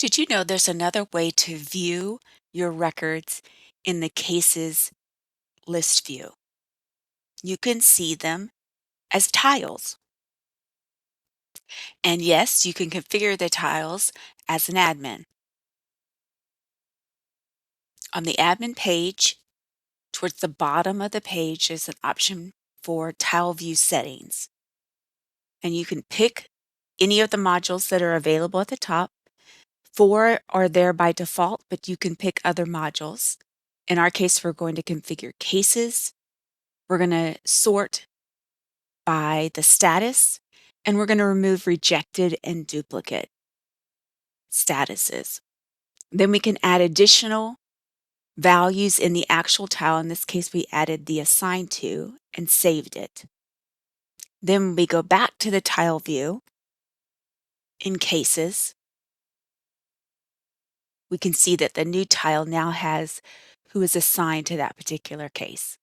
Did you know there's another way to view your records in the cases list view? You can see them as tiles. And yes, you can configure the tiles as an admin. On the admin page, towards the bottom of the page is an option for tile view settings. And you can pick any of the modules that are available at the top. 4 are there by default, but you can pick other modules. In our case, we're going to configure cases. We're going to sort by the status, and we're going to remove rejected and duplicate statuses. Then we can add additional values in the actual tile. In this case, we added the assigned to and saved it. Then we go back to the tile view. In cases, we can see that the new tile now has who is assigned to that particular case.